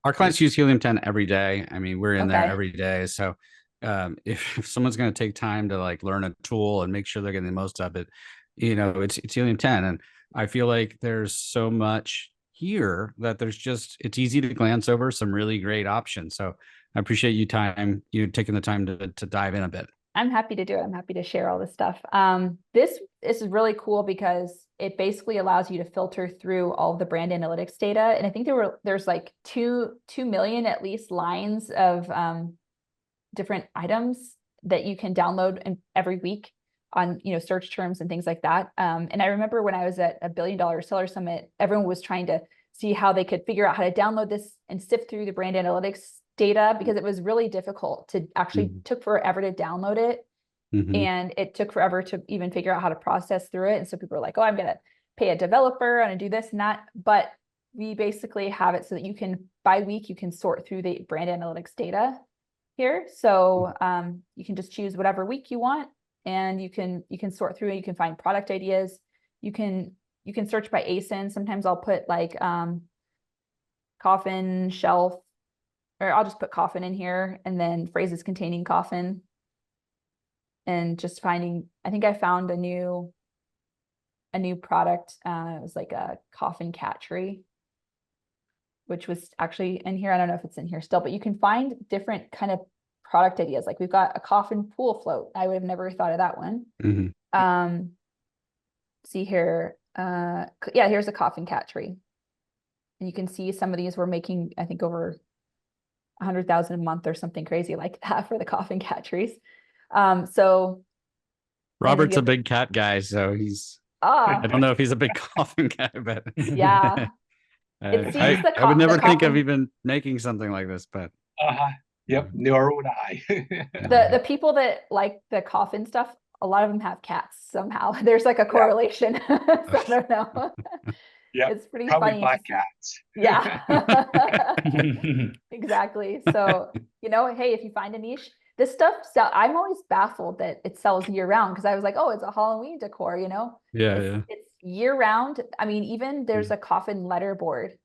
Our clients use Helium 10 every day. I mean, we're in there Okay. every day. So if someone's going to take time to like learn a tool and make sure they're getting the most of it, it's Helium 10. And I feel like there's so much here that it's easy to glance over some really great options. So I appreciate you taking the time to dive in a bit. I'm happy to do it. I'm happy to share all this stuff. This is really cool because it basically allows you to filter through all of the brand analytics data. And I think there's like 2 million at least lines of different items that you can download every week on search terms and things like that. And I remember when I was at a $1 billion seller summit, everyone was trying to see how they could figure out how to download this and sift through the brand analytics data because it was really difficult to actually took forever to download it. Mm-hmm. And it took forever to even figure out how to process through it. And so people are like, oh, I'm going to pay a developer, I'm going to do this and that. But we basically have it so that you can, by week, you can sort through the brand analytics data here. So you can just choose whatever week you want, and you can sort through it. You can find product ideas. You can search by ASIN. Sometimes I'll put like coffin, shelf, or I'll just put coffin in here and then phrases containing coffin. And just finding, I think I found a new product. It was like a coffin cat tree, which was actually in here. I don't know if it's in here still, but you can find different kind of product ideas. Like we've got a coffin pool float. I would have never thought of that one. Mm-hmm. See here. Yeah, here's a coffin cat tree. And you can see some of these were making, I think, over 100,000 a month or something crazy like that for the coffin cat trees. So Robert's a big cat guy, so I don't know if he's a big coffin guy, but yeah, it seems I would the never think of coffin, even making something like this, but Yep, nor would I. the people that like the coffin stuff, a lot of them have cats somehow. There's like a correlation. So I don't know. Yeah, It's pretty probably funny. black cats. Yeah. Exactly. So, hey, if you find a niche, this stuff, I'm always baffled that it sells year round because I was like, oh, it's a Halloween decor, yeah. It's year round. I mean, even there's a coffin letter board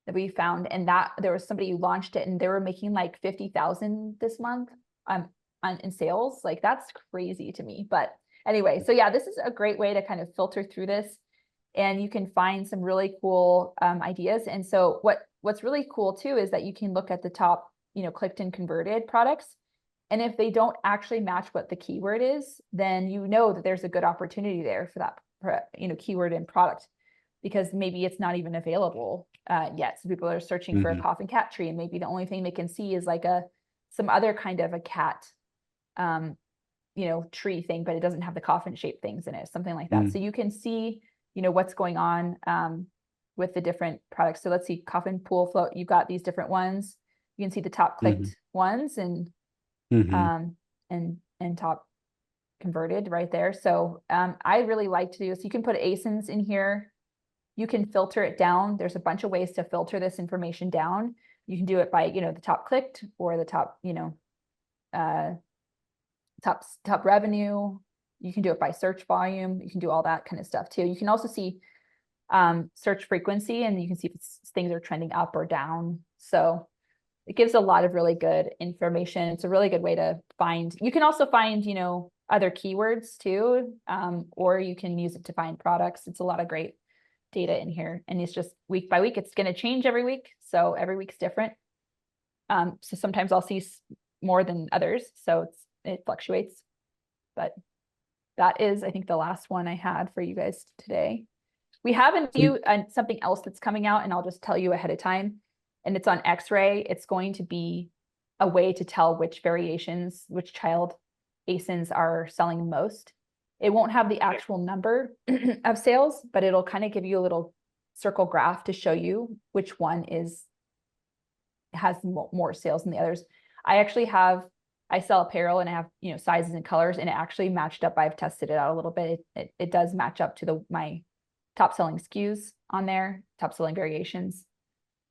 that we found, and that there was somebody who launched it and they were making like 50,000 this month in sales. Like that's crazy to me. But anyway, so yeah, this is a great way to kind of filter through this, and you can find some really cool ideas. And so what's really cool too is that you can look at the top, clicked and converted products. And if they don't actually match what the keyword is, then you know that there's a good opportunity there for that, keyword and product, because maybe it's not even available yet. So people are searching for a coffin cat tree, and maybe the only thing they can see is like some other kind of a cat, tree thing, but it doesn't have the coffin shaped things in it, something like that. So you can see, what's going on with the different products. So let's see, coffin pool float. You've got these different ones. You can see the top clicked ones and top converted right there. So I really like to do, so you can put ASINs in here. You can filter it down. There's a bunch of ways to filter this information down. You can do it by, the top clicked or the top, top revenue. You can do it by search volume. You can do all that kind of stuff too. You can also see search frequency, and you can see if things are trending up or down. So it gives a lot of really good information. It's a really good way to find. You can also find, other keywords too, or you can use it to find products. It's a lot of great data in here, and it's just week by week. It's going to change every week, so every week's different. So sometimes I'll see more than others, so it fluctuates. But that is, I think, the last one I had for you guys today. We have something else that's coming out, and I'll just tell you ahead of time. And it's on X-ray. It's going to be a way to tell which variations, which child ASINs are selling the most. It won't have the actual number of sales, but it'll kind of give you a little circle graph to show you which one has more sales than the others. I sell apparel, and I have, sizes and colors, and it actually matched up. I've tested it out a little bit. It does match up to my top selling SKUs on there, top selling variations.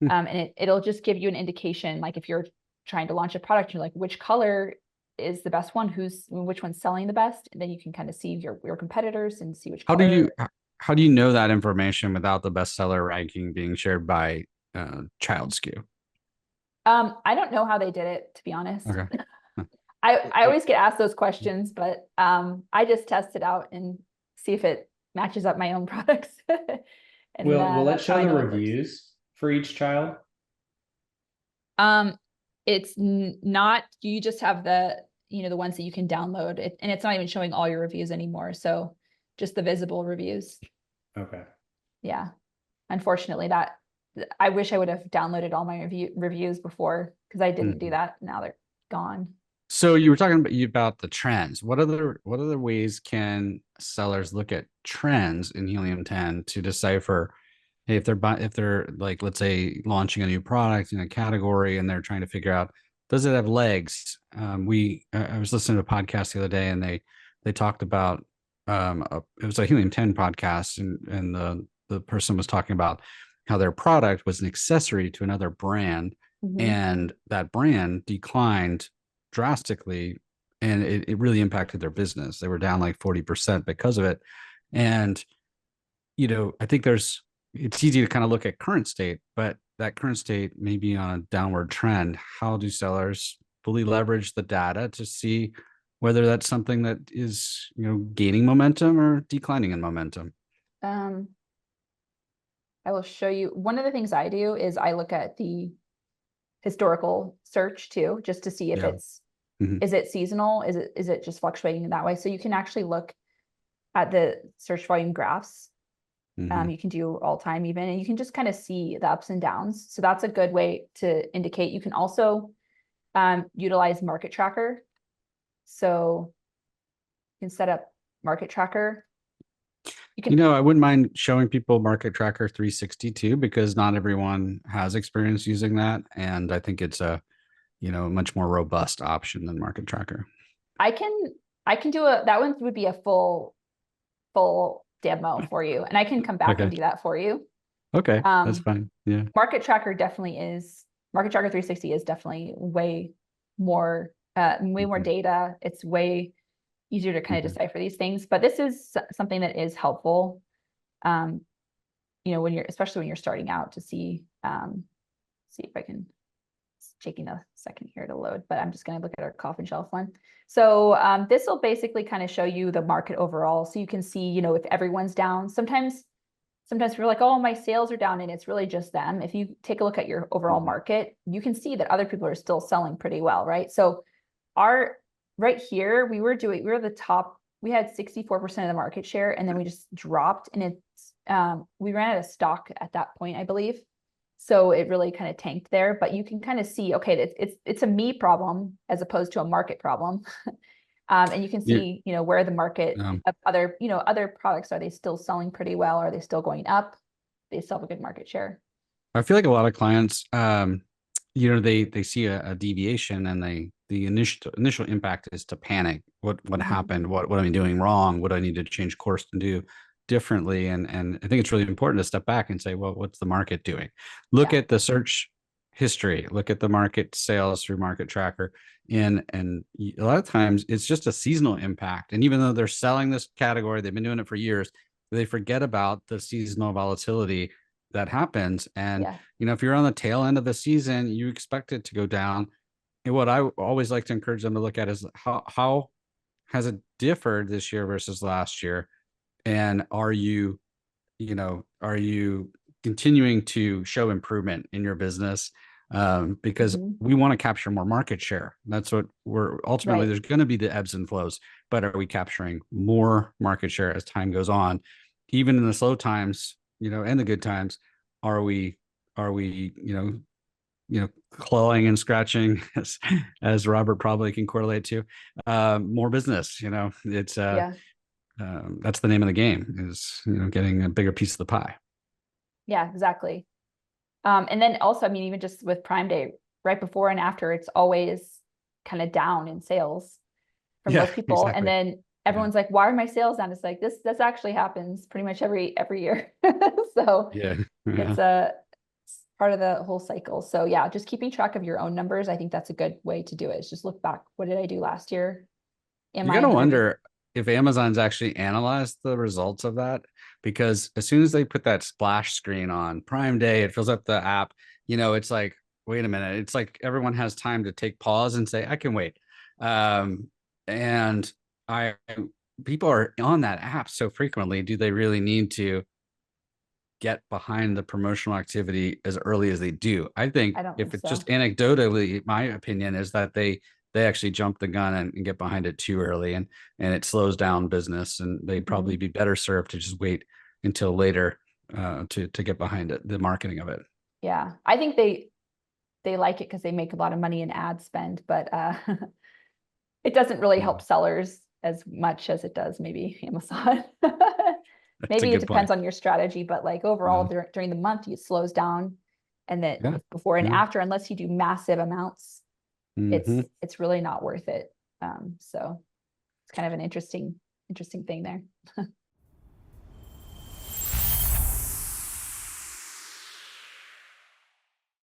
And it'll just give you an indication, like if you're trying to launch a product, you're like, which color is the best one? Which one's selling the best? And then you can kind of see your competitors and see which color. How do you know that information without the bestseller ranking being shared by child SKU? I don't know how they did it, to be honest. Okay. I always get asked those questions, but I just test it out and see if it matches up my own products. And Will it that's how show I the know it works. reviews for each child? It's not, you just have the, the ones that you can download it, and it's not even showing all your reviews anymore. So just the visible reviews. Okay. Yeah. Unfortunately, that I wish I would have downloaded all my reviews before, because I didn't do that. Now they're gone. So you were talking about the trends. What other ways can sellers look at trends in Helium 10 to decipher, hey, if they're like, let's say, launching a new product in a category and they're trying to figure out, does it have legs? I was listening to a podcast the other day, and they talked about it was a Helium 10 podcast, and the person was talking about how their product was an accessory to another brand, and that brand declined drastically, and it really impacted their business. They were down like 40% because of it. And I think it's easy to kind of look at current state, but that current state may be on a downward trend. How do sellers fully leverage the data to see whether that's something that is gaining momentum or declining in momentum? I will show you. One of the things I do is I look at the historical search too, just to see if it's, is it seasonal? Is it just fluctuating in that way? So you can actually look at the search volume graphs. You can do all time even, and you can just kind of see the ups and downs. So that's a good way to indicate. You can also utilize market tracker. So you can set up market tracker. I wouldn't mind showing people Market Tracker 362, because not everyone has experience using that. And I think it's a, much more robust option than Market Tracker. I can do that one would be a full demo for you. And I can come back and do that for you. Okay. That's fine. Yeah. Market Tracker 360 is definitely way more data. It's way easier to kind of decipher these things, but this is something that is helpful. Especially when you're starting out, to see if I can, it's taking a second here to load, but I'm just going to look at our coffin shelf one. So this will basically kind of show you the market overall. So you can see, if everyone's down. Sometimes we're like, oh, my sales are down, and it's really just them. If you take a look at your overall market, you can see that other people are still selling pretty well, right? So right here, we were the top, we had 64% of the market share, and then we just dropped, and we ran out of stock at that point, I believe. So it really kind of tanked there, but you can kind of see, okay, it's a me problem as opposed to a market problem. And you can see, where the market of other products, are they still selling pretty well? Are they still going up? They still have a good market share. I feel like a lot of clients, they see a deviation, and the initial impact is to panic. What happened? What am I doing wrong? What do I need to change course and do differently? And I think it's really important to step back and say, well, what's the market doing? Look at the search history, look at the market sales through Market Tracker. And a lot of times it's just a seasonal impact. And even though they're selling this category, they've been doing it for years, they forget about the seasonal volatility that happens. And, if you're on the tail end of the season, you expect it to go down. And what I always like to encourage them to look at is how has it differed this year versus last year? And are you continuing to show improvement in your business? Because we want to capture more market share. That's what we're ultimately, there's going to be the ebbs and flows, but are we capturing more market share as time goes on? Even in the slow times, and the good times, are we clawing and scratching, as Robert probably can correlate to, more business? It's that's the name of the game, is getting a bigger piece of the pie. Yeah, exactly. And then also, I mean, even just with Prime Day, right before and after, it's always kind of down in sales for most people. Exactly. And then everyone's like, why are my sales down? It's like, this actually happens pretty much every year. So it's part of the whole cycle. So yeah, just keeping track of your own numbers. I think that's a good way to do it. Is just look back. What did I do last year? You're going to wonder if Amazon's actually analyzed the results of that, because as soon as they put that splash screen on Prime Day, it fills up the app, it's like wait a minute. It's like everyone has time to take pause and say, I can wait. And people are on that app so frequently. Do they really need to get behind the promotional activity as early as they do? I think I don't if think it's so. just anecdotally, my opinion is that they actually jump the gun and get behind it too early, and it slows down business, and they'd probably be better served to just wait until later to get behind it, the marketing of it. Yeah, I think they like it because they make a lot of money in ad spend, but it doesn't really help sellers as much as it does maybe Amazon. That's a Maybe it good depends point. on your strategy, but like overall during the month, it slows down, and that Yeah. before and Yeah. after, unless you do massive amounts, Mhm. it's really not worth it. So it's kind of an interesting thing there.